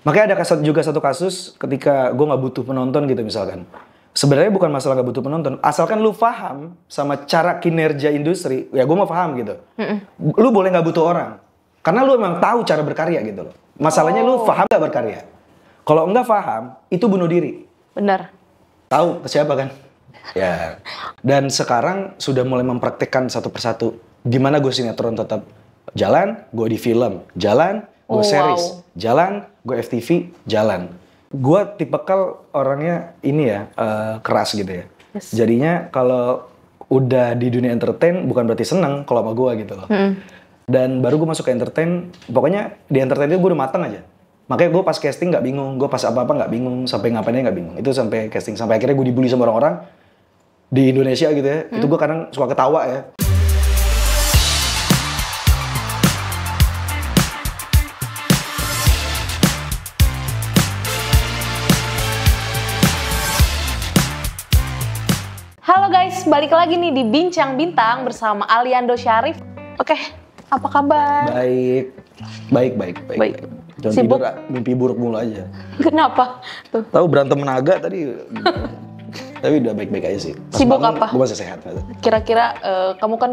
Makanya ada juga satu kasus ketika gue nggak butuh penonton gitu misalkan. Sebenarnya bukan masalah nggak butuh penonton, asalkan lu paham sama cara kinerja industri, ya gue mau paham gitu. Lu boleh nggak butuh orang, karena lu emang tahu cara berkarya gitu loh. Masalahnya lu paham nggak berkarya. Kalau nggak paham, itu bunuh diri. Benar. Tahu ke siapa kan? Ya. Dan sekarang sudah mulai mempraktekkan satu persatu. Gimana gue sinetron tetap jalan, gue di film jalan, gue series jalan, gue FTV jalan. Gue tipikal orangnya ini ya, keras gitu ya. Yes. Jadinya kalau udah di dunia entertain bukan berarti seneng kalau sama gue gitu loh. Dan baru gue masuk ke entertain, pokoknya di entertain itu gue udah mateng aja. Makanya gue pas casting nggak bingung, gue pas apa-apa nggak bingung, sampai ngapainnya nggak bingung. Itu sampai casting, sampai akhirnya gue dibully sama orang-orang di Indonesia gitu ya. Itu gue kadang suka ketawa ya. Halo guys, balik lagi nih di Bincang Bintang bersama Aliando Syarif. Oke, apa kabar? Baik. Jangan Sibuk? tidur, mimpi buruk mulu aja. Kenapa? Tuh. Tahu berantem naga tadi, tapi udah baik-baik aja sih. Pas Sibuk bangun, apa? Gue masih sehat. Kira-kira kamu kan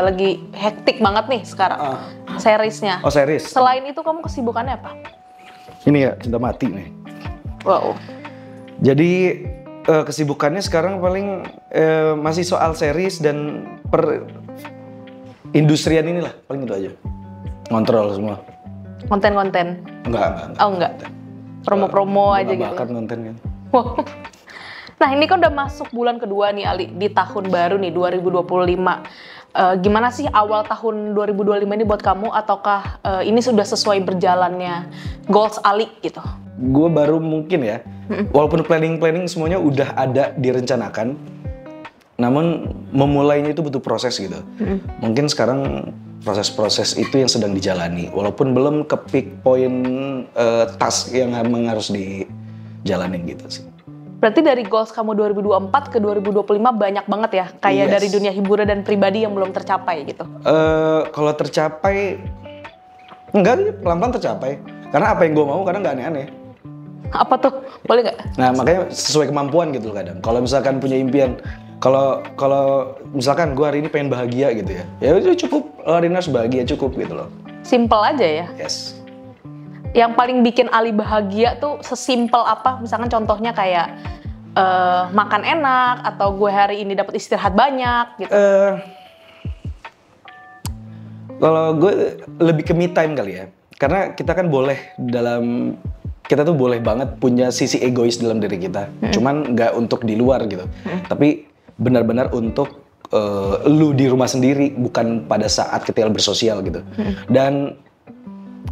lagi hektik banget nih sekarang seriesnya. Oh series? Selain itu kamu kesibukannya apa? Ini ya, cinta mati nih. Wow. Jadi kesibukannya sekarang paling masih soal series dan per industrian inilah, paling itu aja. Ngontrol semua. Konten-konten? Enggak. Oh enggak. Promo-promo aja gitu. Bakat nonton kan. Wow. Nah ini kan udah masuk bulan kedua nih Ali, di tahun baru nih 2025. Gimana sih awal tahun 2025 ini buat kamu, ataukah ini sudah sesuai berjalannya goals Ali gitu? Gue baru mungkin ya, walaupun planning semuanya udah ada direncanakan, namun memulainya itu butuh proses gitu. Mungkin sekarang proses-proses itu yang sedang dijalani, walaupun belum ke peak point task yang memang harus dijalanin gitu sih. Berarti dari goals kamu 2024 ke 2025 banyak banget ya, kayak dari dunia hiburan dan pribadi yang belum tercapai gitu? Kalau tercapai, enggak sih, pelan-pelan tercapai. Karena apa yang gue mau kadang nggak aneh-aneh. Apa tuh? Boleh nggak? Nah makanya sesuai kemampuan gitu loh kadang. Kalau misalkan punya impian, kalau misalkan gue hari ini pengen bahagia gitu ya udah cukup, hari ini harus bahagia cukup gitu loh. Simple aja ya? Yes. Yang paling bikin Ali bahagia tuh sesimpel apa? Misalkan contohnya kayak makan enak, atau gue hari ini dapat istirahat banyak gitu. Kalau gue lebih ke me time kali ya. Karena kita kan boleh kita tuh boleh banget punya sisi egois dalam diri kita. Cuman nggak untuk di luar gitu. Tapi benar-benar untuk lu di rumah sendiri, bukan pada saat kita bersosial gitu. Dan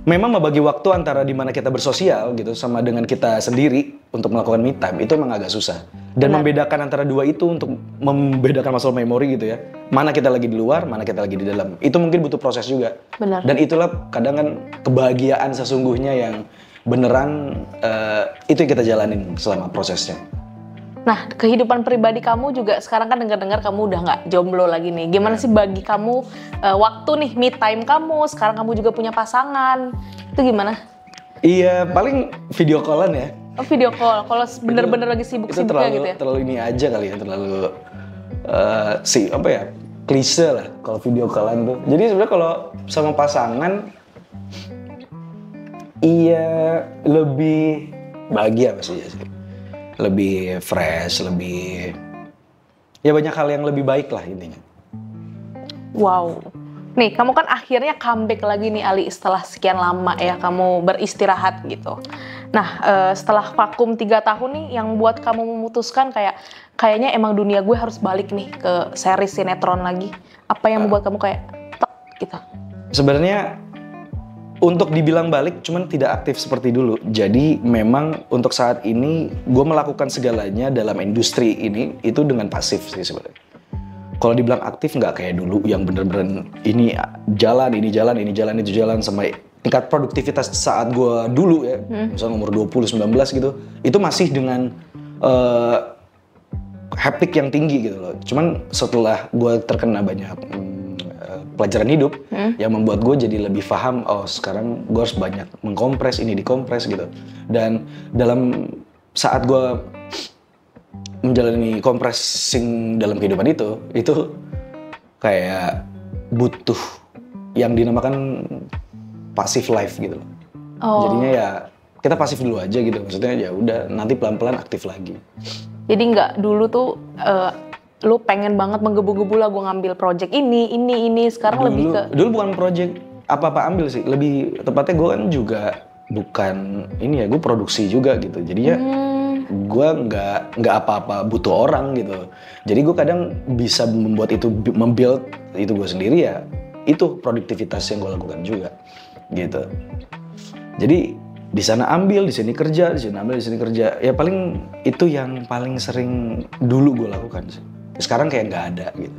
memang membagi waktu antara dimana kita bersosial gitu sama dengan kita sendiri untuk melakukan me time itu emang agak susah. Dan membedakan antara dua itu untuk membedakan masalah memori gitu ya. Mana kita lagi di luar, mana kita lagi di dalam. Itu mungkin butuh proses juga. Benar. Dan itulah kadang kan kebahagiaan sesungguhnya yang beneran itu yang kita jalanin selama prosesnya. Nah, kehidupan pribadi kamu juga sekarang kan dengar-dengar kamu udah nggak jomblo lagi nih. Gimana sih bagi kamu waktu nih me time kamu? Sekarang kamu juga punya pasangan. Itu gimana? Iya, paling video callan ya. Oh, video call. Kalau bener-bener lagi sibuk-sibuknya gitu ya? Terlalu ini aja kali ya, terlalu klise lah kalau video callan tuh. Jadi sebenarnya kalau sama pasangan, iya lebih bahagia pastinya sih. Lebih fresh, lebih ya banyak hal yang lebih baik lah intinya. Wow. Nih, kamu kan akhirnya comeback lagi nih Ali setelah sekian lama ya kamu beristirahat gitu. Nah, setelah vakum 3 tahun nih yang buat kamu memutuskan kayaknya emang dunia gue harus balik nih ke series sinetron lagi. Apa yang membuat kamu kayak tek gitu? Sebenarnya untuk dibilang balik, cuman tidak aktif seperti dulu. Jadi memang untuk saat ini gue melakukan segalanya dalam industri ini itu dengan pasif sih sebenarnya. Kalau dibilang aktif nggak kayak dulu yang bener-bener ini jalan, itu jalan sampai tingkat produktivitas saat gue dulu ya, misalnya umur 20, 19 gitu, itu masih dengan haptik yang tinggi gitu loh. Cuman setelah gue terkena banyak pelajaran hidup yang membuat gue jadi lebih paham, oh sekarang gue harus banyak mengkompres, ini dikompres gitu. Dan dalam saat gue menjalani compressing dalam kehidupan itu kayak butuh yang dinamakan passive life gitu loh. Jadinya ya kita pasif dulu aja gitu, maksudnya ya udah nanti pelan-pelan aktif lagi. Jadi nggak dulu tuh lu pengen banget menggebu-gebu lah gue ngambil project ini, sekarang lebih ke... Dulu bukan project apa-apa ambil sih, lebih tepatnya gue kan juga bukan ini ya, gue produksi juga gitu, jadinya gue nggak apa-apa butuh orang gitu. Jadi gue kadang bisa membuat itu, membuild itu gue sendiri ya, itu produktivitas yang gue lakukan juga gitu. Jadi di sana ambil, di sini kerja, di sini ambil, di sini kerja. Ya paling itu yang paling sering dulu gue lakukan sih. Sekarang kayak nggak ada gitu.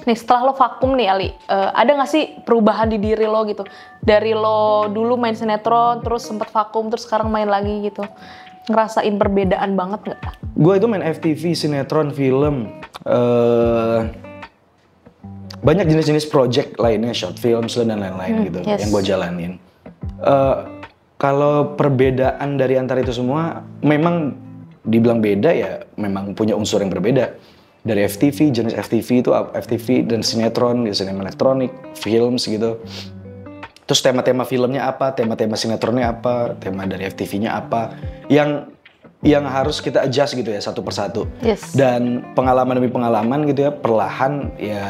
Nih setelah lo vakum nih Ali, ada nggak sih perubahan di diri lo gitu? Dari lo dulu main sinetron, terus sempet vakum, terus sekarang main lagi gitu. Ngerasain perbedaan banget nggak? Gue itu main FTV, sinetron, film, banyak jenis-jenis project lainnya, short films dan lain-lain gitu yang gue jalanin. Kalau perbedaan dari antara itu semua, memang dibilang beda ya, memang punya unsur yang berbeda. Dari FTV, jenis FTV itu FTV dan sinetron, sinema elektronik, films gitu. Terus tema-tema filmnya apa, tema-tema sinetronnya apa, tema dari FTV-nya apa, yang harus kita adjust gitu ya satu persatu. Dan pengalaman demi pengalaman gitu ya, perlahan ya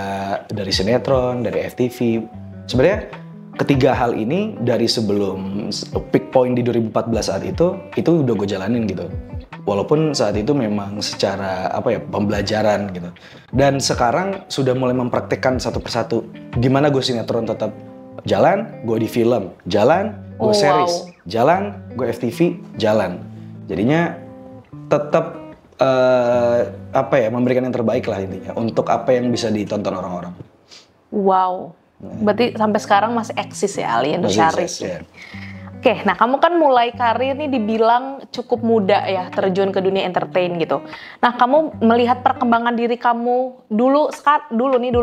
dari sinetron, dari FTV. Sebenarnya ketiga hal ini dari sebelum peak point di 2014 saat itu udah gue jalanin gitu. Walaupun saat itu memang secara pembelajaran gitu. Dan sekarang sudah mulai mempraktekkan satu persatu. Gimana gue sinetron tetap jalan, gue di film jalan, gue series jalan, gue FTV jalan. Jadinya tetap memberikan yang terbaik lah intinya untuk apa yang bisa ditonton orang-orang. Wow. Berarti sampai sekarang masih eksis ya Ali Indosyarif. Ya. Oke, nah kamu kan mulai karir nih dibilang cukup muda ya terjun ke dunia entertain gitu. Nah kamu melihat perkembangan diri kamu dulu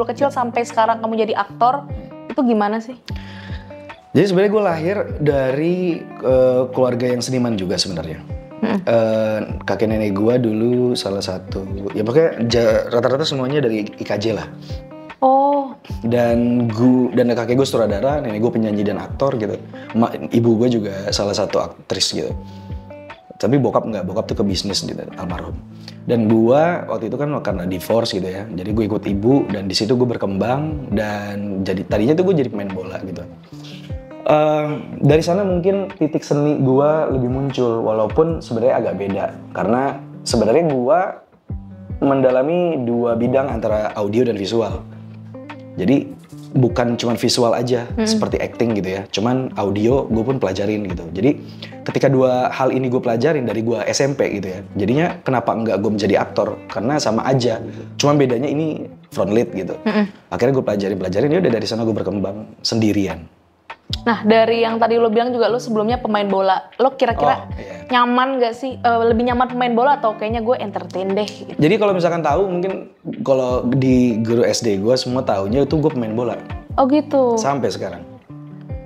kecil sampai sekarang kamu jadi aktor, itu gimana sih? Jadi sebenarnya gue lahir dari keluarga yang seniman juga sebenarnya. Kakek nenek gue dulu salah satu, ya pokoknya rata-rata semuanya dari IKJ lah. Dan kakek gue sutradara, nenek gue penyanyi dan aktor gitu. Ibu gue juga salah satu aktris gitu. Tapi bokap tuh ke bisnis gitu, almarhum. Dan gue waktu itu kan karena divorce gitu ya, jadi gue ikut ibu dan di situ gue berkembang dan tadinya tuh gue jadi pemain bola gitu. Dari sana mungkin titik seni gue lebih muncul, walaupun sebenarnya agak beda karena sebenarnya gue mendalami dua bidang antara audio dan visual. Jadi bukan cuma visual aja seperti acting gitu ya, cuman audio gue pun pelajarin gitu. Jadi ketika dua hal ini gue pelajarin dari gue SMP gitu ya, jadinya kenapa enggak gue menjadi aktor, karena sama aja, cuman bedanya ini front lead gitu. Akhirnya gue pelajarin, ya udah dari sana gue berkembang sendirian. Nah dari yang tadi lo bilang juga lo sebelumnya pemain bola, lo kira-kira nyaman gak sih, lebih nyaman pemain bola atau kayaknya gue entertain deh gitu? Jadi kalau misalkan tahu, mungkin kalau di guru SD gue semua taunya itu gue pemain bola. Oh gitu? Sampai sekarang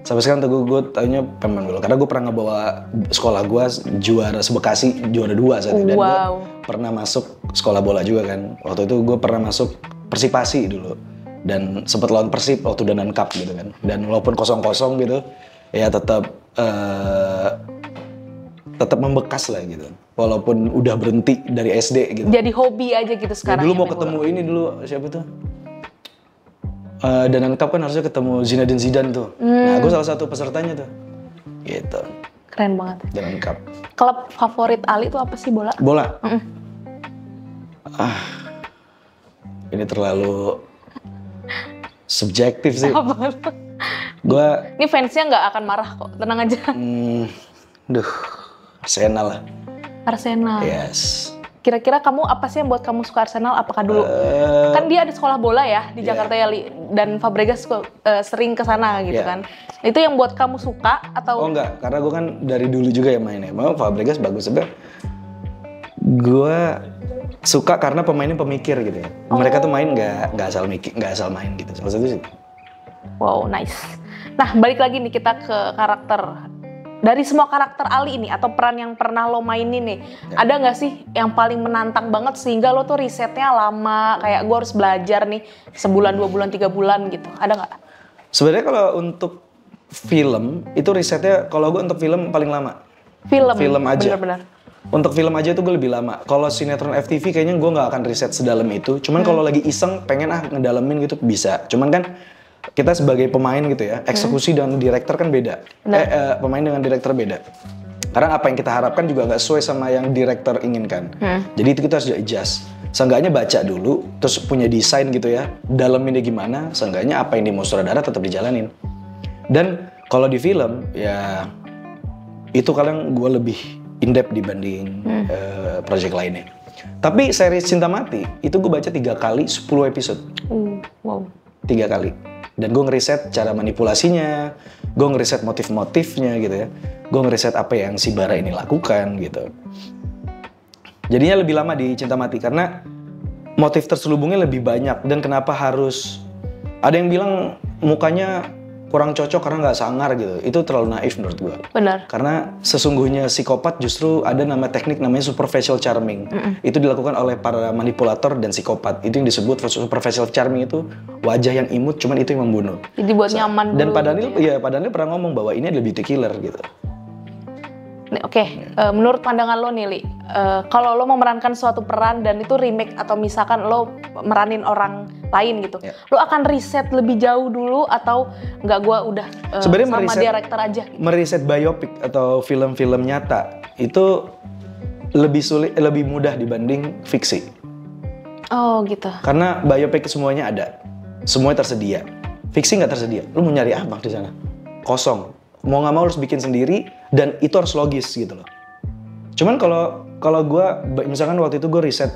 tuh gue taunya pemain bola, karena gue pernah ngebawa sekolah gue juara sebekasi, juara 2 saat itu. Dan gue pernah masuk sekolah bola juga kan, waktu itu gue pernah masuk Persipasi dulu. Dan sempat lawan Persib waktu Danan Cup gitu kan. Dan walaupun 0-0 gitu, ya tetap membekas lah gitu. Walaupun udah berhenti dari SD gitu. Jadi hobi aja gitu sekarang. Ya, dulu mau ketemu bola. Ini dulu siapa tuh? Danan Cup kan harusnya ketemu Zinedine Zidane tuh. Nah, gue salah satu pesertanya tuh. Gitu. Keren banget. Danan Cup. Klub favorit Ali tuh apa sih bola? Bola. Ini terlalu subjektif sih. Ini fansnya nggak akan marah kok, tenang aja. Arsenal lah. Arsenal. Yes. Kira-kira kamu apa sih yang buat kamu suka Arsenal? Apakah dulu kan dia ada sekolah bola ya di Jakarta ya, dan Fabregas sering ke sana gitu kan. Itu yang buat kamu suka atau? Oh enggak, karena gue kan dari dulu juga yang mainnya. Memang Fabregas bagus sebenarnya. Gue suka karena pemainnya pemikir gitu ya. Mereka tuh main nggak asal main gitu. Salah satu sih. Wow, nice. Nah, balik lagi nih kita ke karakter. Dari semua karakter Ali ini atau peran yang pernah lo mainin nih, ada nggak sih yang paling menantang banget sehingga lo tuh risetnya lama, kayak gue harus belajar nih sebulan, 2 bulan, 3 bulan gitu, ada nggak? Sebenarnya kalau untuk film itu risetnya, kalau gue untuk film paling lama. Film aja. Bener-bener. Untuk film aja tuh gue lebih lama. Kalau sinetron FTV kayaknya gue nggak akan riset sedalam itu. Cuman kalau lagi iseng pengen ngedalemin gitu bisa. Cuman kan kita sebagai pemain gitu ya, eksekusi dan director kan beda. Pemain dengan director beda. Karena apa yang kita harapkan juga nggak sesuai sama yang director inginkan. Jadi itu kita harus adjust. Seenggaknya baca dulu, terus punya desain gitu ya, daleminnya gimana, seenggaknya apa yang di mau sutradara tetap dijalanin. Dan kalau di film, ya itu kadang gue lebih in-depth dibanding project lainnya. Tapi series Cinta Mati, itu gue baca 3 kali 10 episode. Wow. 3 kali. Dan gue ngeriset cara manipulasinya, gue ngeriset motif-motifnya gitu ya. Gue ngeriset apa yang si Bara ini lakukan gitu. Jadinya lebih lama di Cinta Mati karena motif terselubungnya lebih banyak. Dan kenapa harus, ada yang bilang mukanya kurang cocok karena nggak sangar gitu. Itu terlalu naif menurut gue. Benar. Karena sesungguhnya psikopat justru ada nama teknik namanya superficial charming. Itu dilakukan oleh para manipulator dan psikopat. Itu yang disebut superficial charming, itu wajah yang imut, cuman itu yang membunuh. Jadi buat nyaman Dan dulu. Pak Daniel, ya Pak Daniel pernah ngomong bahwa ini adalah beauty killer gitu. Oke, menurut pandangan lo nih, Li, kalau lo memerankan suatu peran dan itu remake atau misalkan lo meranin orang lain gitu, lo akan riset lebih jauh dulu atau nggak, gua udah sama director aja? Gitu? Meriset biopic atau film-film nyata itu lebih sulit, lebih mudah dibanding fiksi. Oh gitu. Karena biopic semuanya ada, semuanya tersedia. Fiksi nggak tersedia, lo mau nyari apa di sana? Kosong. Mau nggak mau harus bikin sendiri dan itu harus logis gitu loh. Cuman kalau gue, misalkan waktu itu gue riset,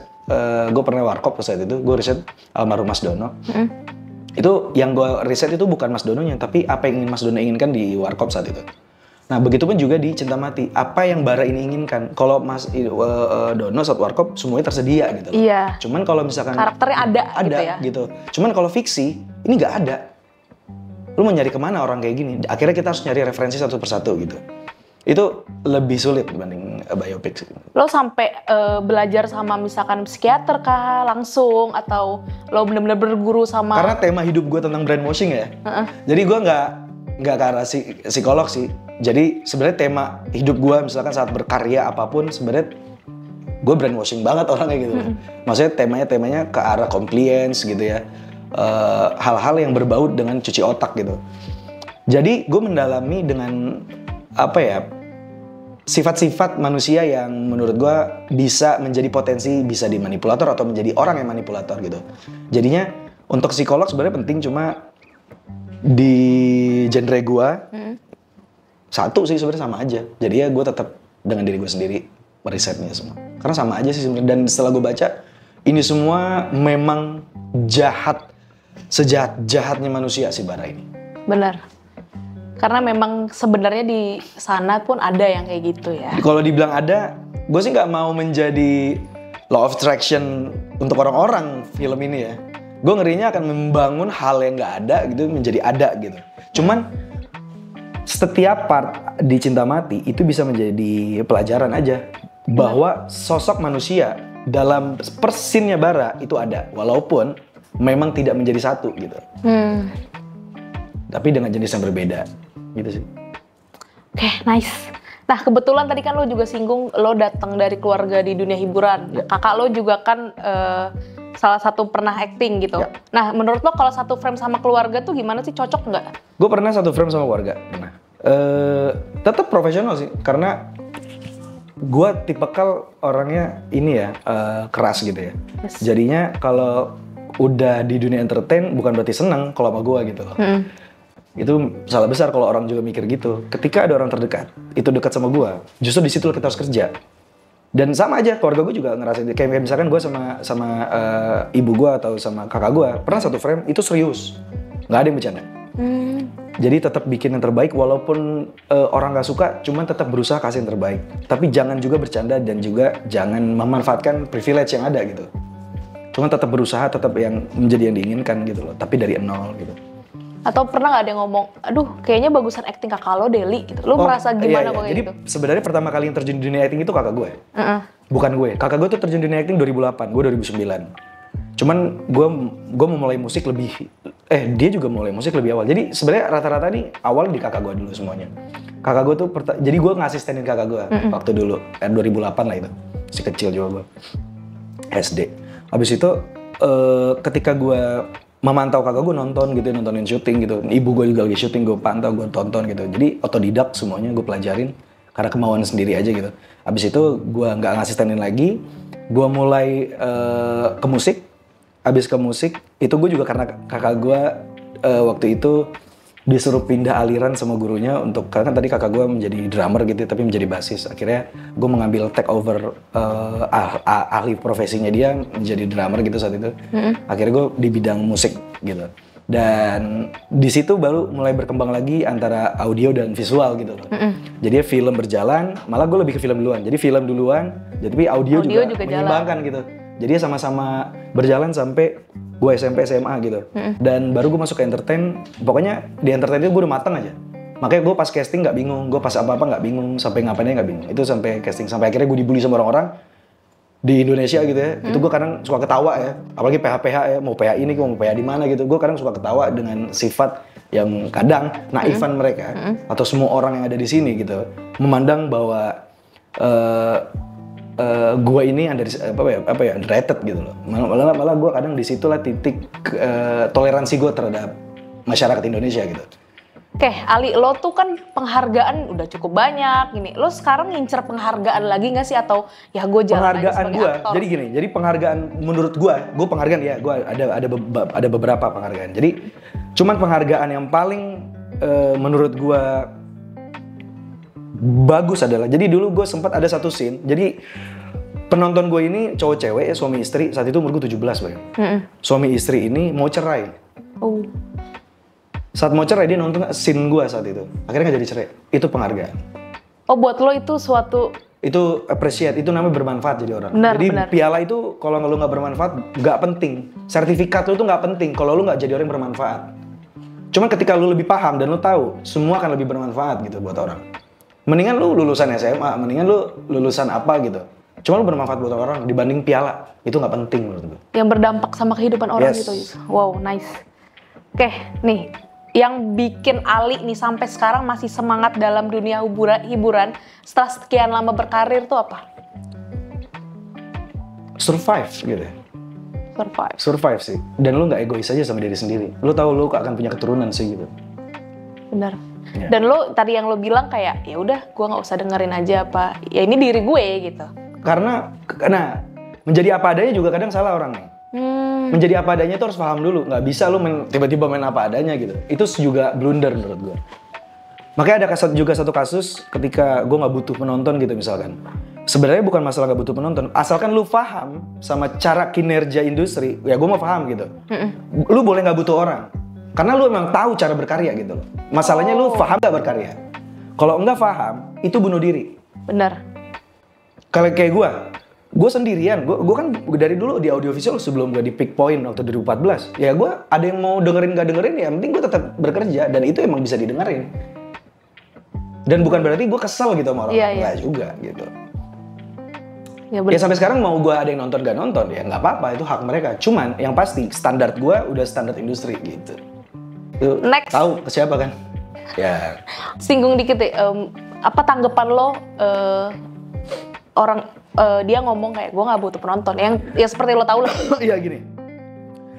gue pernah warkop saat itu, gue riset almarhum Mas Dono. Itu yang gue riset itu bukan Mas Dononya, tapi apa yang ingin Mas Dono inginkan di warkop saat itu. Nah begitupun juga di Cinta Mati, apa yang Bara ini inginkan. Kalau Mas Dono saat warkop semuanya tersedia gitu loh. Iya. Cuman kalau misalkan karakternya ada gitu. Cuman kalau fiksi ini nggak ada. Lu mau nyari kemana orang kayak gini? Akhirnya kita harus nyari referensi satu persatu gitu. Itu lebih sulit dibanding biopic sih. Lo sampai belajar sama misalkan psikiater kah langsung, atau lo benar-benar berguru sama? Karena tema hidup gue tentang brainwashing ya. Jadi gue nggak ke arah psikolog sih. Jadi sebenarnya tema hidup gue misalkan saat berkarya apapun, sebenarnya gue brainwashing banget orangnya gitu. Maksudnya temanya ke arah compliance gitu ya. Hal-hal yang berbau dengan cuci otak gitu. Jadi gue mendalami dengan apa ya, sifat-sifat manusia yang menurut gue bisa menjadi potensi bisa dimanipulator atau menjadi orang yang manipulator gitu. Jadinya untuk psikolog sebenarnya penting, cuma di genre gue satu sih sebenarnya sama aja. Jadi ya gue tetap dengan diri gue sendiri merisetnya semua. Karena sama aja sih sebenarnya. Dan setelah gue baca, ini semua memang jahat. Sejahat-jahatnya manusia si Bara ini. Benar. Karena memang sebenarnya di sana pun ada yang kayak gitu ya. Kalau dibilang ada, gue sih nggak mau menjadi law of attraction untuk orang-orang film ini ya. Gue ngerinya akan membangun hal yang nggak ada gitu menjadi ada gitu. Cuman setiap part di Cinta Mati itu bisa menjadi pelajaran aja bahwa sosok manusia dalam persinnya Bara itu ada, walaupun memang tidak menjadi satu gitu. Tapi dengan jenis yang berbeda gitu sih. Oke, nice. Nah kebetulan tadi kan lo juga singgung lo datang dari keluarga di dunia hiburan. Kakak lo juga kan salah satu pernah acting gitu. Nah menurut lo kalau satu frame sama keluarga tuh gimana sih, cocok nggak? Gue pernah satu frame sama keluarga. Pernah. Tetap profesional sih, karena gue tipikal orangnya ini ya, keras gitu ya. Jadinya kalau udah di dunia entertain bukan berarti seneng kalau sama gue gitu loh. Itu salah besar kalau orang juga mikir gitu. Ketika ada orang terdekat, itu dekat sama gue, justru di situ kita harus kerja. Dan sama aja, keluarga gue juga ngerasain. Kayak misalkan gue sama ibu gue atau sama kakak gue, pernah satu frame, itu serius. Nggak ada yang bercanda. Jadi tetap bikin yang terbaik, walaupun orang nggak suka, cuman tetap berusaha kasih yang terbaik. Tapi jangan juga bercanda dan juga jangan memanfaatkan privilege yang ada gitu. Cuman tetap berusaha, tetap yang menjadi yang diinginkan gitu loh, tapi dari nol gitu. Atau pernah nggak ada yang ngomong, aduh kayaknya bagusan acting kakak lo Deli gitu. Lo merasa gimana kok kayak Jadi gitu? sebenarnya pertama kali yang terjun di dunia acting itu kakak gue. Bukan gue. Kakak gue tuh terjun di dunia acting 2008, gue 2009. Cuman gue memulai musik lebih, dia juga mulai musik lebih awal. Jadi sebenarnya rata-rata nih awal di kakak gue dulu semuanya. Kakak gue tuh, jadi gue ngasistenin kakak gue waktu dulu, 2008 lah itu. Si kecil juga gue, SD. Habis itu ketika gue memantau kakak gue nontonin syuting gitu. Ibu gue juga lagi syuting, gue pantau, gue tonton gitu. Jadi otodidak semuanya gue pelajarin karena kemauan sendiri aja gitu. Habis itu gue nggak ngasistenin lagi, gue mulai ke musik. Habis ke musik itu gue juga karena kakak gue waktu itu disuruh pindah aliran sama gurunya untuk, karena tadi kakak gue menjadi drummer gitu tapi menjadi basis. Akhirnya gue mengambil take over ahli profesinya dia menjadi drummer gitu saat itu. Akhirnya gue di bidang musik gitu. Dan di situ baru mulai berkembang lagi antara audio dan visual gitu loh. Jadi film berjalan, malah gue lebih ke film duluan. Jadi film duluan, tapi audio juga menyeimbangkan gitu. Jadi sama-sama berjalan sampai gue SMP SMA gitu. Dan baru gue masuk ke entertain. Pokoknya di entertain itu gue udah mateng aja. Makanya gue pas casting nggak bingung, gue pas apa-apa nggak bingung, sampai ngapainnya nggak bingung. Itu sampai casting, sampai akhirnya gue dibully sama orang-orang di Indonesia gitu ya. Itu gue kadang suka ketawa ya. Apalagi PH-PH ya, mau PH ini, mau PH di mana gitu. Gue kadang suka ketawa dengan sifat yang kadang naifan mereka atau semua orang yang ada di sini gitu, memandang bahwa gue ini underrated gitu loh. Malah gue kadang disitulah titik toleransi gue terhadap masyarakat Indonesia gitu. Oke, Ali, lo tuh kan penghargaan udah cukup banyak gini. Lo sekarang ngincer penghargaan lagi nggak sih, atau ya gue jalan aja sebagai aktor? Jadi gini, jadi penghargaan menurut gue penghargaan ya, gue ada beberapa penghargaan. Jadi cuman penghargaan yang paling menurut gue bagus adalah, jadi dulu gue sempat ada satu scene, jadi penonton gue ini cowok cewek ya, suami istri, saat itu umur gue 17 bang. Suami istri ini mau cerai. Saat mau cerai dia nonton scene gue saat itu, akhirnya gak jadi cerai. Itu penghargaan. Oh, buat lo itu suatu, itu appreciate, itu namanya bermanfaat jadi orang. Jadi piala itu kalau lo nggak bermanfaat nggak penting, sertifikat lo itu nggak penting kalau lo nggak jadi orang yang bermanfaat. Cuman ketika lo lebih paham dan lo tahu, semua akan lebih bermanfaat gitu buat orang. Mendingan lu lulusan SMA, mendingan lu lulusan apa gitu. Cuma lu bermanfaat buat orang dibanding piala, itu nggak penting menurut gue. Yang berdampak sama kehidupan orang gitu. Wow, nice. Oke, nih, yang bikin Ali nih sampai sekarang masih semangat dalam dunia hiburan setelah sekian lama berkarir tuh apa? Survive gitu. Survive sih. Dan lu nggak egois aja sama diri sendiri. Lu tahu lu akan punya keturunan sih gitu. Benar. Ya. Dan lo tadi yang lo bilang kayak ya udah gue nggak usah dengerin aja apa, ya ini diri gue gitu. Karena menjadi apa adanya juga kadang salah orang nih. Menjadi apa adanya tuh harus paham dulu, nggak bisa lo tiba-tiba main apa adanya gitu. Itu juga blunder menurut gue. Makanya ada juga satu kasus ketika gue nggak butuh penonton gitu misalkan. Sebenarnya bukan masalah nggak butuh penonton, asalkan lu paham sama cara kinerja industri, ya gue mau paham gitu. Lu boleh nggak butuh orang. Karena lu emang tahu cara berkarya gitu loh. Masalahnya lu paham gak berkarya? Kalau enggak paham, itu bunuh diri. Benar. Kalau kayak gue sendirian. Gue kan dari dulu di audiovisual sebelum gue di Peak Point waktu 2014. Ya gue ada yang mau dengerin gak dengerin, ya penting gue tetap bekerja. Dan itu emang bisa didengerin. Dan bukan berarti gue kesel gitu sama orang. Enggak juga gitu. Ya sampai sekarang mau gue ada yang nonton gak nonton, ya nggak apa-apa, itu hak mereka. Cuman yang pasti standar gue udah standar industri gitu. Next. Tahu ke siapa kan? Ya. Singgung dikit deh, apa tanggapan lo orang dia ngomong kayak gue nggak butuh penonton, yang ya seperti lo tahu lah. Iya gini.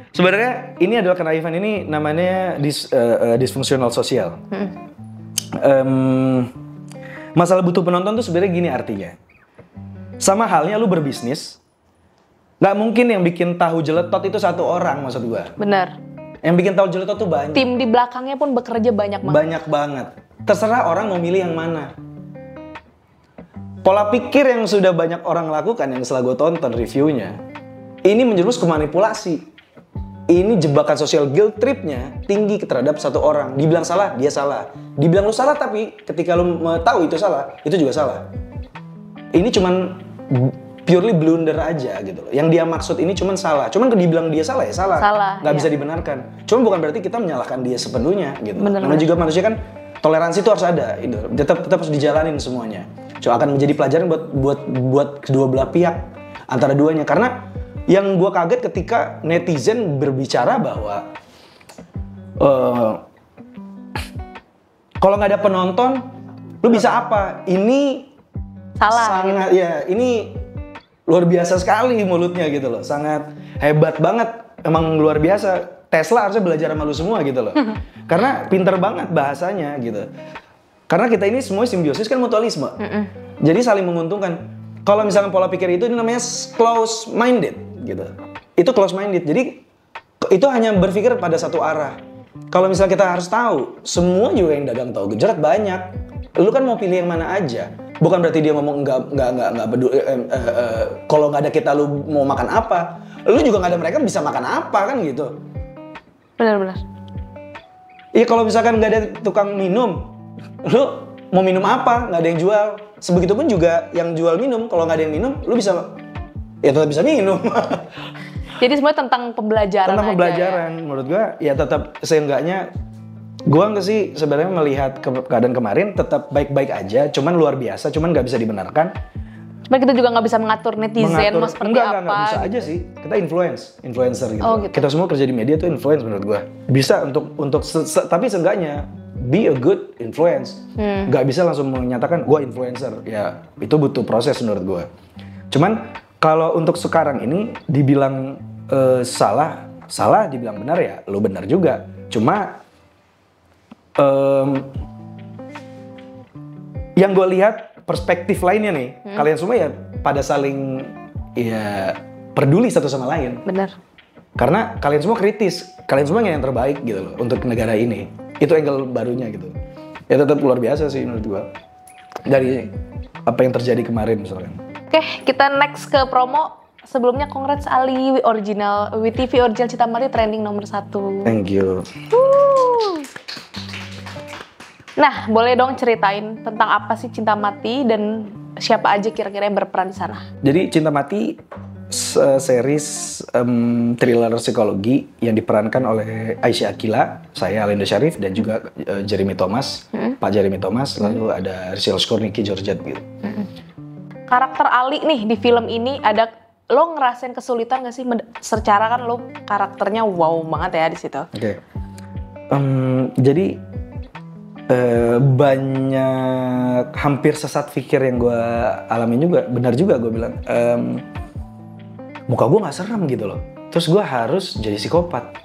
Sebenarnya ini adalah kenaifan, ini namanya disfungsional sosial. Masalah butuh penonton tuh sebenarnya gini artinya. Sama halnya lu berbisnis, nggak mungkin yang bikin tahu jeletot itu satu orang maksud gue. Benar. Yang bikin tahu jeletot tuh banyak. Tim di belakangnya pun bekerja banyak banget. Banyak banget. Terserah orang mau milih yang mana. Pola pikir yang sudah banyak orang lakukan yang setelah gue tonton reviewnya, ini menjerumus ke manipulasi. Ini jebakan sosial guilt tripnya tinggi terhadap satu orang. Dibilang salah, dia salah. Dibilang lu salah, tapi ketika lu tahu itu salah, itu juga salah. Ini cuman purely blunder aja gitu loh. Yang dia maksud ini cuman salah. Cuman dibilang dia salah ya salah. Nggak bisa dibenarkan. Cuman bukan berarti kita menyalahkan dia sepenuhnya gitu. Karena juga manusia kan toleransi itu harus ada. Gitu. Tetap harus dijalanin semuanya. Akan menjadi pelajaran buat kedua belah pihak antara duanya. Karena yang gue kaget ketika netizen berbicara bahwa kalau nggak ada penonton, lu bisa apa? Ini salah. Sangat gitu. Ya, ini luar biasa sekali mulutnya gitu loh. Sangat hebat banget. Emang luar biasa. Tesla harusnya belajar sama lu semua gitu loh. Karena pinter banget bahasanya gitu. Karena kita ini semua simbiosis kan mutualisme. Jadi saling menguntungkan. Kalau misalnya pola pikir itu namanya close minded gitu. Itu close minded. Jadi itu hanya berpikir pada satu arah. Kalau misalnya kita harus tahu, semua juga yang dagang tahu gejrot banyak. Lu kan mau pilih yang mana aja. Bukan berarti dia ngomong nggak peduli. Kalau nggak ada kita, lu mau makan apa? Lu juga nggak ada mereka bisa makan apa kan gitu. Benar-benar. Iya kalau misalkan nggak ada tukang minum, lu mau minum apa? Nggak ada yang jual. Sebegitupun juga yang jual minum. Kalau nggak ada yang minum, lu bisa ya tetap bisa minum. Jadi semuanya tentang pembelajaran. Tentang pembelajaran, ya. Menurut gua ya tetap seenggaknya. Gua nggak sih sebenarnya melihat keadaan kemarin tetap baik-baik aja, cuman luar biasa, cuman nggak bisa dibenarkan. Tapi kita juga nggak bisa mengatur netizen mau seperti apa. Enggak bisa aja sih. Kita influencer gitu. Oh, gitu. Kita semua kerja di media tuh influence menurut gua. Bisa untuk tapi seenggaknya be a good influence. Nggak bisa langsung menyatakan gua influencer. Ya itu butuh proses menurut gua. Cuman kalau untuk sekarang ini dibilang salah dibilang benar ya, lu benar juga. Cuma yang gue lihat perspektif lainnya nih, kalian semua ya pada saling ya peduli satu sama lain. Benar. Karena kalian semua kritis, kalian semua yang terbaik gitu loh untuk negara ini. Itu angle barunya gitu. Ya tetap luar biasa sih menurut gue. Dari apa yang terjadi kemarin misalkan. Oke, kita next ke promo. Sebelumnya congrats Ali WTV Original Cinta Mati trending nomor 1. Thank you. Nah, boleh dong ceritain tentang apa sih Cinta Mati dan siapa aja kira-kira yang berperan di sana? Jadi Cinta Mati series thriller psikologi yang diperankan oleh Aisyah Akila, saya Alindo Syarif dan juga Jeremy Thomas, Pak Jeremy Thomas, lalu ada Rizal Skorniki Georgette gitu. Karakter Ali nih di film ini ada, lo ngerasain kesulitan gak sih? Secara kan lo karakternya wow banget ya di situ. Oke. Jadi banyak hampir sesat pikir yang gue alamin juga, benar juga gue bilang. Muka gue nggak serem gitu loh. Terus gue harus jadi psikopat.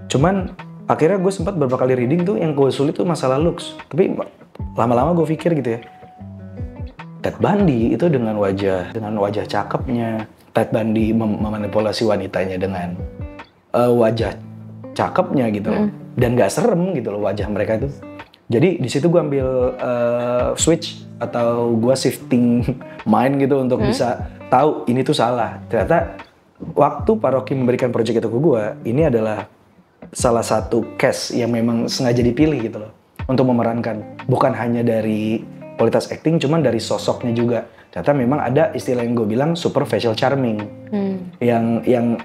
Cuman akhirnya gue sempat beberapa kali reading tuh yang gue sulit tuh masalah looks. Tapi lama-lama gue pikir gitu ya. Ted Bundy itu dengan wajah cakepnya. Ted Bundy memanipulasi wanitanya dengan wajah cakepnya gitu loh. Dan nggak serem gitu loh wajah mereka itu. Jadi di situ gue ambil switch atau gue shifting mind gitu untuk bisa tahu ini tuh salah. Ternyata waktu Pak Rocky memberikan proyek itu ke gue, ini adalah salah satu case yang memang sengaja dipilih gitu loh untuk memerankan. Bukan hanya dari kualitas acting, cuman dari sosoknya juga. Ternyata memang ada istilah yang gue bilang super facial charming, yang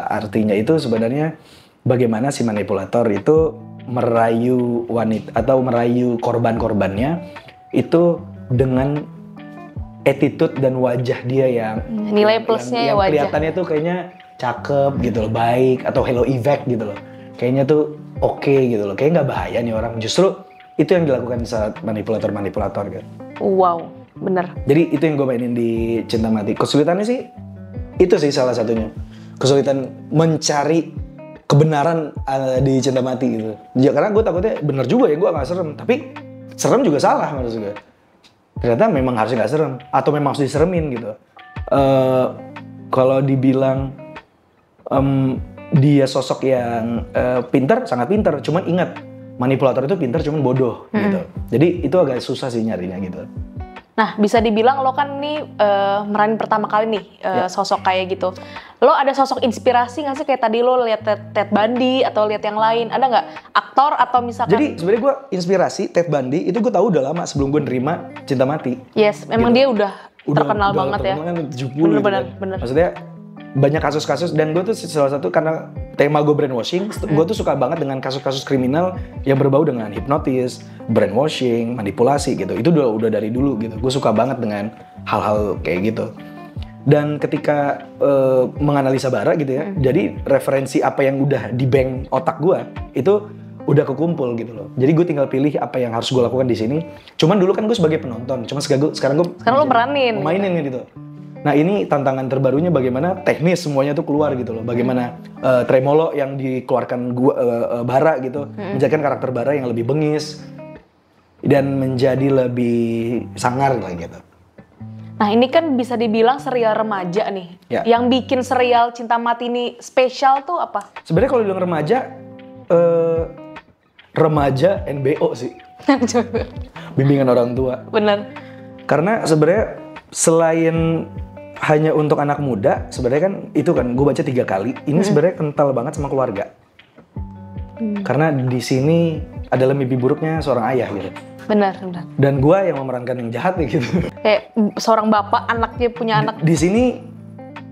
artinya itu sebenarnya bagaimana si manipulator itu merayu wanita atau merayu korban-korbannya itu dengan attitude dan wajah dia yang nilai plusnya yang wajah. Kelihatannya tuh kayaknya cakep gitu loh, baik atau hello Yvette gitu loh. Kayaknya tuh oke gitu loh. Kayaknya nggak bahaya nih orang. Justru itu yang dilakukan saat manipulator gitu. Wow, bener. Jadi itu yang gue mainin di Cinta Mati. Kesulitannya sih itu sih salah satunya. Kesulitan mencari kebenaran di Cinta Mati gitu. Ya karena gue takutnya bener juga ya, gue gak serem. Tapi serem juga salah menurut gue. Ternyata memang harusnya gak serem. Atau memang harus diseremin gitu. Kalau dibilang dia sosok yang pintar, sangat pintar. Cuman ingat, manipulator itu pintar cuman bodoh gitu. Jadi itu agak susah sih nyarinya gitu. Nah, bisa dibilang lo kan nih meranin pertama kali nih sosok kayak gitu. Lo ada sosok inspirasi nggak sih kayak tadi lo lihat Ted Bundy atau lihat yang lain? Ada nggak aktor atau misalkan? Jadi sebenarnya gue inspirasi Ted Bundy itu gue tahu udah lama sebelum gue nerima Cinta Mati. Yes, memang gitu. dia udah terkenal banget ya. Terkenal kan 70 gitu kan. Bener. Maksudnya banyak kasus-kasus, dan gue tuh salah satu karena tema gue brainwashing, gue tuh suka banget dengan kasus-kasus kriminal yang berbau dengan hipnotis, brainwashing, manipulasi gitu. Itu udah dari dulu gitu. Gue suka banget dengan hal-hal kayak gitu. Dan ketika menganalisa bara gitu ya, jadi referensi apa yang udah di bank otak gue itu udah kekumpul gitu loh. Jadi gue tinggal pilih apa yang harus gue lakukan di sini. Cuman dulu kan gue sebagai penonton, sekarang lo meranin, mainin gitu. Nah ini tantangan terbarunya bagaimana teknis semuanya tuh keluar gitu loh. Bagaimana tremolo yang dikeluarkan bara gitu, menjadikan karakter bara yang lebih bengis dan menjadi lebih sangar lah gitu. Nah ini kan bisa dibilang serial remaja nih. Ya. Yang bikin serial Cinta Mati ini spesial tuh apa? Sebenarnya kalau dibilang remaja NBO sih. Bimbingan orang tua. Bener. Karena sebenarnya selain hanya untuk anak muda, sebenarnya kan itu kan gue baca 3 kali. Ini sebenarnya kental banget sama keluarga. Karena di sini adalah mimpi buruknya seorang ayah gitu. Benar. Dan gue yang memerankan yang jahat nih gitu. Kayak seorang bapak, anaknya punya anak. Di sini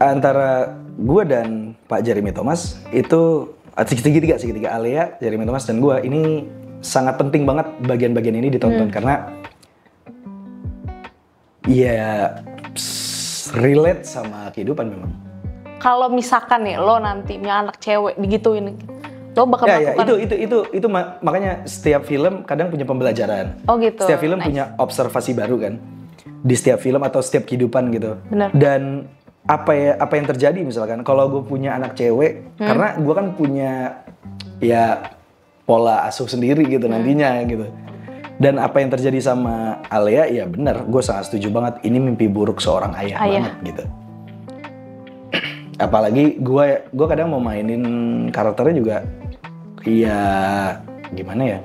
antara gue dan Pak Jeremy Thomas itu segitiga Alea, Jeremy Thomas dan gue, ini sangat penting banget bagian-bagian ini ditonton karena ya relate sama kehidupan memang. Kalau misalkan nih lo nanti punya anak cewek digituin, lo bakal melakukan. Itu makanya setiap film kadang punya pembelajaran. Oh gitu. Setiap film punya observasi baru kan. Di setiap film atau setiap kehidupan gitu. Benar. Dan apa yang terjadi misalkan kalau gue punya anak cewek, karena gue kan punya ya pola asuh sendiri gitu nantinya gitu. Dan apa yang terjadi sama Alea ya benar, gue sangat setuju banget. Ini mimpi buruk seorang ayah banget gitu. Apalagi gue kadang mau mainin karakternya juga ya gimana ya,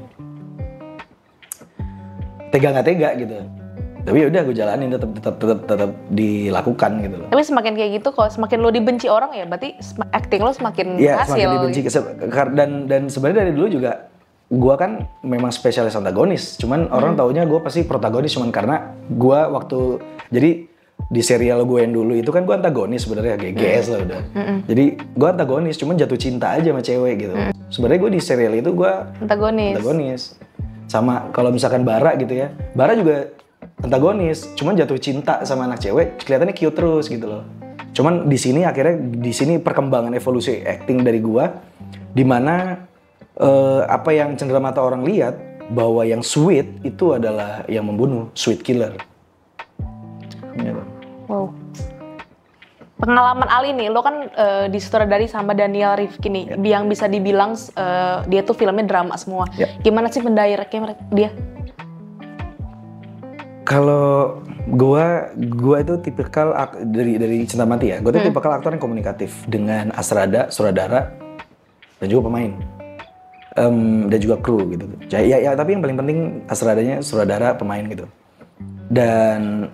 tega nggak tega gitu. Tapi ya udah gue jalanin, tetap dilakukan gitu loh. Tapi semakin kayak gitu, kalau semakin lo dibenci orang ya berarti acting lo semakin ya, berhasil. Iya, semakin dibenci. Gitu. Dan sebenarnya dari dulu juga gue kan memang spesialis antagonis. Cuman orang taunya gue pasti protagonis cuman karena gue waktu jadi di serial gue yang dulu itu kan gue antagonis sebenarnya, GGS lah udah. Jadi gue antagonis, cuman jatuh cinta aja sama cewek gitu. Sebenarnya gue di serial itu gue antagonis. Sama kalau misalkan Bara gitu ya, Bara juga antagonis, cuman jatuh cinta sama anak cewek, kelihatannya cute terus gitu loh. Cuman di sini perkembangan evolusi acting dari gua, di mana apa yang cenderamata mata orang lihat bahwa yang sweet itu adalah yang membunuh, sweet killer. Gitu. Wow. Pengalaman Ali nih, lo kan disutradari sama Daniel Rifki nih, yang bisa dibilang dia tuh filmnya drama semua. Gimana sih mendirectnya dia? Kalau gua itu tipikal dari Cinta Mati ya. Gua tuh tipikal aktor yang komunikatif dengan Asrada, sutradara, dan juga pemain. Dan juga kru gitu. Ya tapi yang paling penting Asradanya, sutradara, pemain gitu. Dan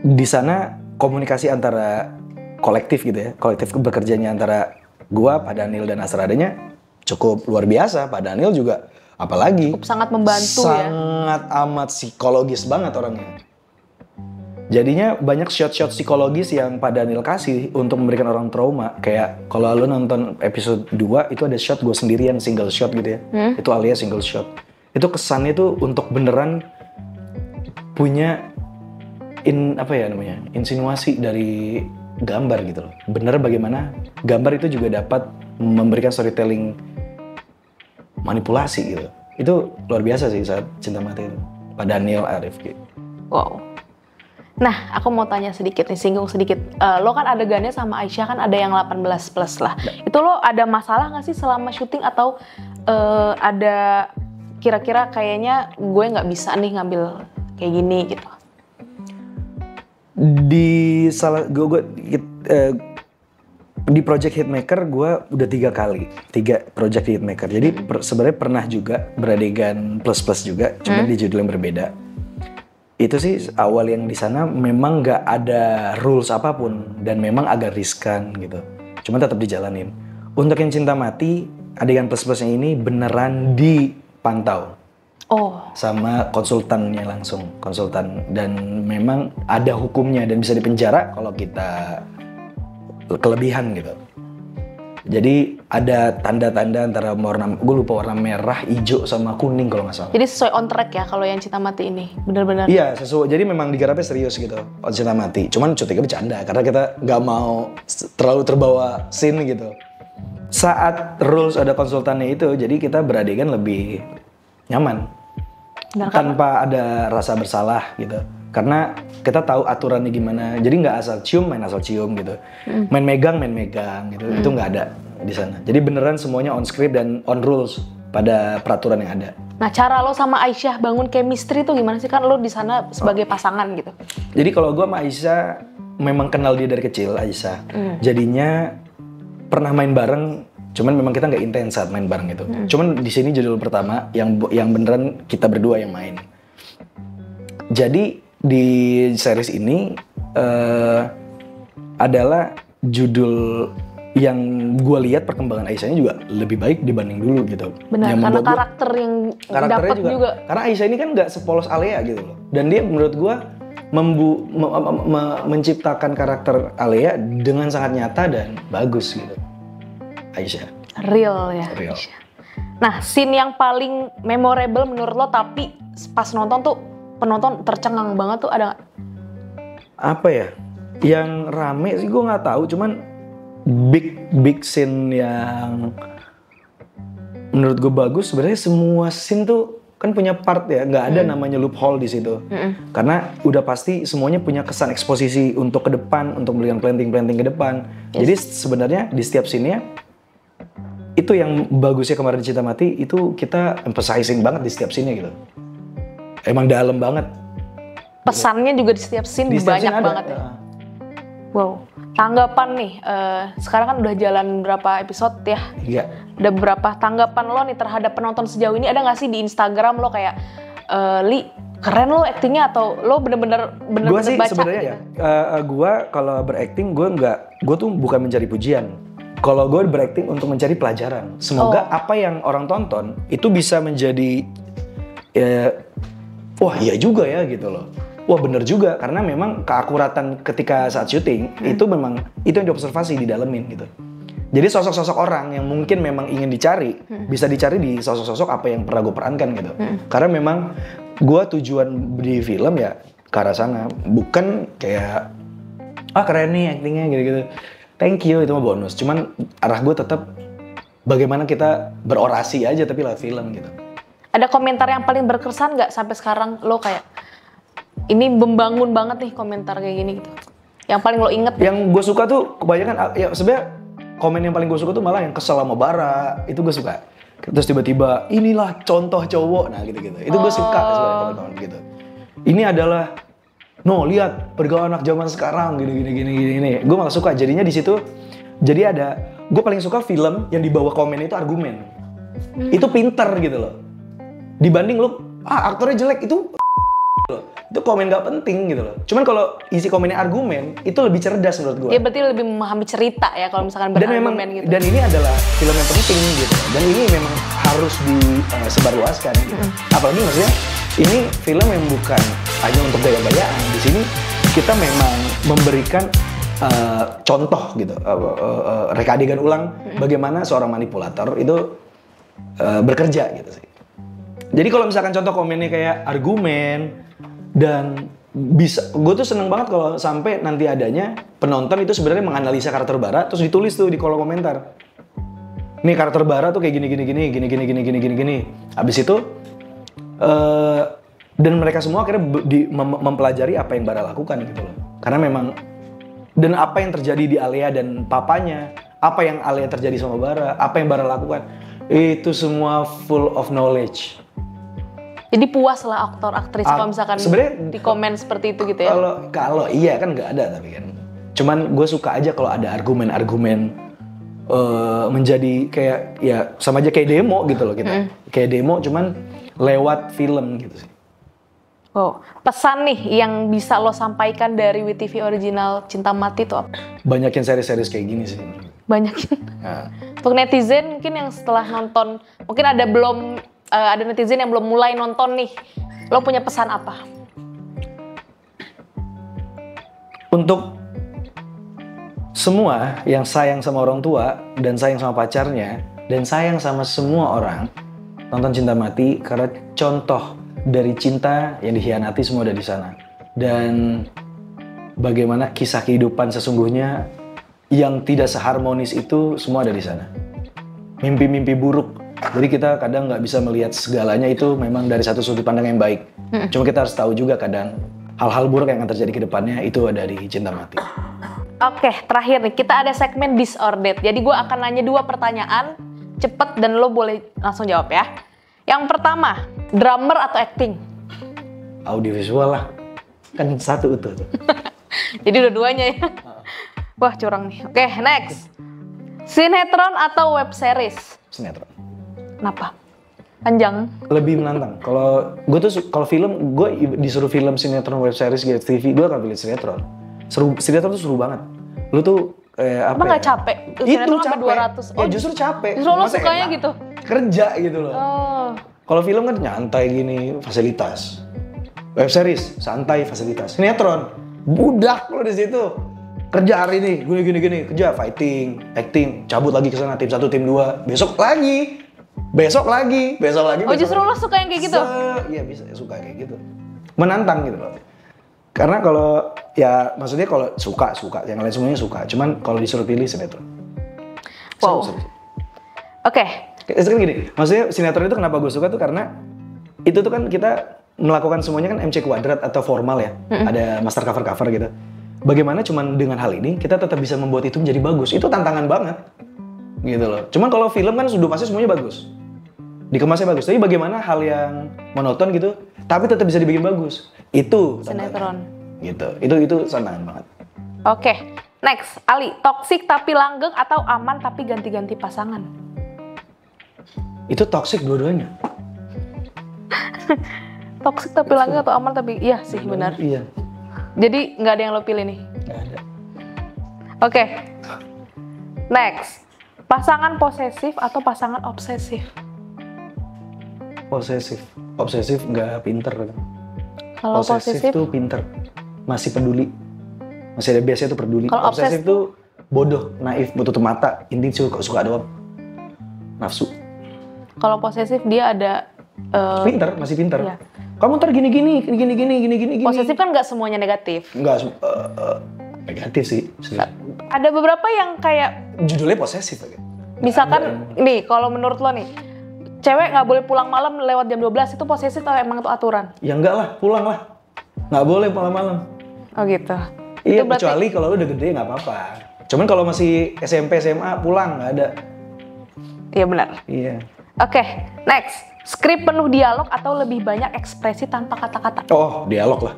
di sana komunikasi antara kolektif gitu ya. Kolektif bekerjanya antara gua, Pak Daniel dan Asradanya cukup luar biasa. Pak Daniel juga apalagi cukup sangat membantu ya. Sangat amat psikologis banget orangnya. Jadinya banyak shot-shot psikologis yang Pak Daniel kasih untuk memberikan orang trauma. Kayak kalau lo nonton episode 2 itu ada shot gue sendirian single shot gitu ya. Itu alias single shot. Itu kesannya tuh untuk beneran punya insinuasi dari gambar gitu loh. Bener bagaimana gambar itu juga dapat memberikan storytelling manipulasi gitu. Itu luar biasa sih saat Cinta Mati itu. Pak Daniel Rifki. Wow. Nah, aku mau tanya sedikit nih, singgung sedikit. Lo kan adegannya sama Aisyah kan ada yang 18 plus lah. Itu lo ada masalah nggak sih selama syuting atau ada kira-kira kayaknya gue nggak bisa nih ngambil kayak gini gitu? Di Project Hitmaker gue udah 3 kali, 3 Project Hitmaker. Jadi sebenarnya pernah juga beradegan plus-plus juga, cuma di judul yang berbeda. Itu sih awal yang di sana memang nggak ada rules apapun dan memang agak riskan gitu. Cuma tetap dijalanin. Untuk yang Cinta Mati, adegan plus-plusnya ini beneran dipantau. Oh, sama konsultannya langsung, konsultan, dan memang ada hukumnya dan bisa dipenjara kalau kita kelebihan gitu. Jadi ada tanda-tanda antara warna, gue lupa warna merah, hijau sama kuning kalau nggak salah. jadi sesuai on track ya kalau yang Cinta Mati ini, benar-benar. Iya sesuai, jadi memang digarapnya serius gitu, Cinta Mati. Cuman syutingnya bercanda karena kita nggak mau terlalu terbawa scene gitu. Saat rules ada konsultannya itu, jadi kita beradegan lebih nyaman. Benar kan? Tanpa ada rasa bersalah gitu. Karena kita tahu aturannya gimana. Jadi nggak asal cium, main asal cium gitu. Main megang gitu. Itu nggak ada di sana. Jadi beneran semuanya on script dan on rules pada peraturan yang ada. Nah, cara lo sama Aisyah bangun chemistry tuh gimana sih? Kan lo di sana sebagai pasangan gitu. Jadi kalau gue sama Aisyah memang kenal dia dari kecil, Aisyah. Jadinya pernah main bareng. Cuman memang kita nggak intens saat main bareng itu. Cuman di sini judul pertama yang beneran kita berdua yang main. Jadi di series ini adalah judul yang gue lihat perkembangan Aisyahnya juga lebih baik dibanding dulu gitu. Benar, Yang karena membuat karakter yang karakternya dapat juga. Karena Aisyah ini kan nggak sepolos Alea gitu loh. Dan dia menurut gue menciptakan karakter Alea dengan sangat nyata dan bagus gitu. Aisyah. Real ya. Real. Aisyah. Nah, scene yang paling memorable menurut lo tapi pas nonton tuh penonton tercengang banget tuh ada nggak? Apa ya? Yang rame sih gue nggak tahu, cuman big scene yang menurut gue bagus. Sebenarnya semua scene tuh kan punya part ya, nggak ada namanya loophole di situ. Karena udah pasti semuanya punya kesan eksposisi untuk ke depan, untuk memberikan planting ke depan. Jadi sebenarnya di setiap scene-nya itu yang bagusnya kemarin Cinta Mati itu kita emphasizing banget di setiap scene-nya gitu. Emang dalam banget. Pesannya juga di setiap scene Di setiap banyak scene ada. banget ya. Wow. Tanggapan nih, sekarang kan udah jalan berapa episode ya? Iya. Udah berapa tanggapan lo nih terhadap penonton sejauh ini? Ada nggak sih di Instagram lo kayak, Li, keren lo aktingnya atau lo bener-bener Gue sih baca sebenarnya gitu? ya, gue kalau berakting gue tuh bukan mencari pujian. Kalau gue berakting untuk mencari pelajaran. Semoga apa yang orang tonton itu bisa menjadi, wah iya juga ya gitu loh. Wah bener juga, karena memang keakuratan ketika saat syuting itu memang itu yang diobservasi, didalemin gitu. Jadi sosok-sosok orang yang mungkin memang ingin dicari, bisa dicari di sosok-sosok apa yang pernah gue perankan gitu. Karena memang gue tujuan di film ya ke arah sana, bukan kayak keren nih aktingnya gitu-gitu. Thank you, itu mah bonus. Cuman arah gue tetap bagaimana kita berorasi aja tapi lewat film gitu. Ada komentar yang paling berkesan nggak sampai sekarang lo kayak, ini membangun banget nih komentar kayak gini gitu? Yang paling lo inget? Yang gue suka tuh kebanyakan, ya sebenarnya komen yang paling gue suka tuh malah yang kesel sama Bara, itu gue suka. Terus tiba-tiba inilah contoh cowok, nah gitu-gitu. Itu gue suka sebenarnya komen-komen gitu. Ini adalah, no lihat pergaulan anak zaman sekarang gini. Gue malah suka. Jadinya di situ, jadi ada, gue paling suka film yang dibawa komen itu argumen. Itu pinter gitu loh. Dibanding lo, aktornya jelek itu. Itu komen gak penting gitu loh. Cuman kalau isi komennya argumen itu lebih cerdas menurut gue. Dia berarti lebih memahami cerita ya kalau misalkan berargumen gitu. Dan ini adalah film yang penting gitu. Dan ini memang harus disebarluaskan gitu. Apalagi maksudnya ini film yang bukan hanya untuk gaya-gayaan. Di sini kita memang memberikan contoh gitu, reka adegan ulang bagaimana seorang manipulator itu bekerja gitu sih. Jadi kalau misalkan contoh komennya kayak argumen dan bisa, gue tuh seneng banget kalau sampai nanti adanya penonton itu sebenarnya menganalisa karakter Bara terus ditulis tuh di kolom komentar. Nih karakter Bara tuh kayak gini. Habis itu dan mereka semua akhirnya mempelajari apa yang Bara lakukan gitu loh. Karena memang dan apa yang terjadi di Alea dan papanya, apa yang Alea terjadi sama Bara, apa yang Bara lakukan, itu semua full of knowledge. Jadi puas lah aktor aktris kalau misalkan di komen seperti itu gitu ya. Kalau iya kan nggak ada tapi kan. Cuman gue suka aja kalau ada argumen-argumen menjadi kayak ya sama aja kayak demo gitu loh kita. Kayak demo cuman lewat film gitu sih. Wow, pesan nih yang bisa lo sampaikan dari WTV original Cinta Mati itu apa? Banyakin seri-series kayak gini sih. Banyakin. Nah. Untuk netizen mungkin yang setelah nonton, mungkin ada belum ada netizen yang belum mulai nonton nih, lo punya pesan apa? Untuk semua yang sayang sama orang tua dan sayang sama pacarnya dan sayang sama semua orang, nonton Cinta Mati karena contoh dari cinta yang dikhianati semua ada di sana. Dan bagaimana kisah kehidupan sesungguhnya yang tidak seharmonis itu semua ada di sana. Mimpi-mimpi buruk. Jadi kita kadang nggak bisa melihat segalanya itu memang dari satu sudut pandang yang baik. Cuma kita harus tahu juga kadang hal-hal buruk yang akan terjadi ke depannya itu ada di Cinta Mati. Oke, terakhir nih, kita ada segmen Disordered. Jadi gue akan nanya 2 pertanyaan, cepet dan lo boleh langsung jawab ya. Yang pertama, drummer atau acting? Audiovisual lah, kan satu itu. Jadi dua-duanya ya. Wah, curang nih. Oke, next. Sinetron atau web series? Sinetron. Kenapa? Panjang. Lebih menantang. Kalau gue tuh kalau film, gue disuruh film, sinetron, web series, TV, gue akan pilih sinetron. Sinetron tuh seru banget. Lu tuh apa? Emang nggak capek? Itu Sinetron capek. 200. Ya justru capek. Justru lo Masa sukanya enak? gitu? Kerja gitu loh. Oh. Kalau film kan nyantai gini, fasilitas. Web series, santai, fasilitas. Sinetron, budak lo di situ. Kerja hari ini, gini. Kerja, fighting, acting, cabut lagi ke sana, tim 1, tim 2. Besok lagi. Oh, justru lo suka yang kayak gitu? Iya bisa, suka kayak gitu. Menantang gitu loh. Karena kalau ya maksudnya kalau suka, yang lain semuanya suka. Cuman kalau disuruh pilih sinetron. Wow. Seru. Oke. Kan gini, maksudnya sinetron itu kenapa gue suka tuh karena itu tuh kan kita melakukan semuanya kan MC kuadrat atau formal ya. Ada master cover gitu. Bagaimana cuman dengan hal ini kita tetap bisa membuat itu menjadi bagus. Itu tantangan banget. Gitu loh. Cuman kalau film kan sudah pasti semuanya bagus. Dikemasnya bagus. Tapi bagaimana hal yang monoton gitu tapi tetap bisa dibikin bagus. Itu Sinetron. Gitu. Itu tantangan banget. Oke. Next, Ali, toksik tapi langgeng atau aman tapi ganti-ganti pasangan? Itu toxic dua-duanya. Toksik tapi langgeng atau aman tapi iya sih benar. Iya. Jadi nggak ada yang lo pilih nih. Nggak ada. Oke. Next, pasangan posesif atau pasangan obsesif? Obsesif nggak pinter. Kalau posesif tuh pinter, masih peduli, masih ada biasanya tuh peduli. Kalau Obsesif tuh bodoh, naif, tutup mata, intinya suka doang, nafsu. Kalau posesif dia ada Pinter, masih pinter. Iya. Kamu ntar gini. Posesif kan nggak semuanya negatif. Nggak negatif sih. Ada beberapa yang kayak Judulnya posesif. misalkan nih, kalau menurut lo nih, cewek nggak boleh pulang malam lewat jam 12 itu posesif atau emang itu aturan? Ya enggak lah, pulang lah. Nggak boleh malam-malam. Oh gitu. Iya, Itu berarti- kecuali kalau lu udah gede nggak apa-apa. Cuman kalau masih SMP, SMA pulang nggak ada. Iya benar. Iya. Oke, next. Skrip penuh dialog atau lebih banyak ekspresi tanpa kata-kata? Oh, dialog lah.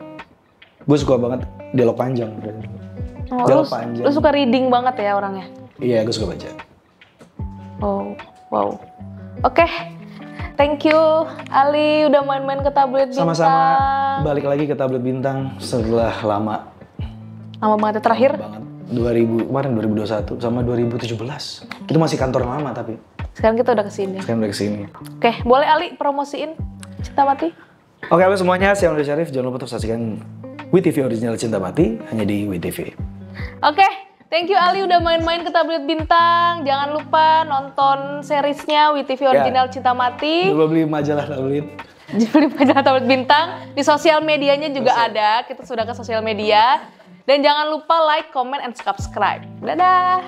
Gue suka banget dialog panjang. Oh, Dialog lu, panjang. lu suka reading banget ya orangnya? Iya, gue suka baca. Oh, wow. Oke, thank you Ali udah main-main ke Tablet Bintang. Sama-sama balik lagi ke Tablet Bintang setelah lama. Lama banget ya, terakhir? Banget. 2021 sama 2017. Itu masih kantor lama tapi. Sekarang kita udah kesini. Sekarang udah kesini. Oke, boleh Ali promosiin Cinta Mati? Oke, halo semuanya, saya Nuri Syarif. Jangan lupa untuk saksikan WeTV original Cinta Mati hanya di WeTV. Oke, thank you Ali udah main-main ke Tablet Bintang. Jangan lupa nonton seriesnya WeTV original Cinta Mati. Coba beli majalah tablet. Beli majalah Tablet Bintang. Di sosial medianya juga ada. Kita sudah ke sosial media. Dan jangan lupa like, comment, and subscribe. Dadah!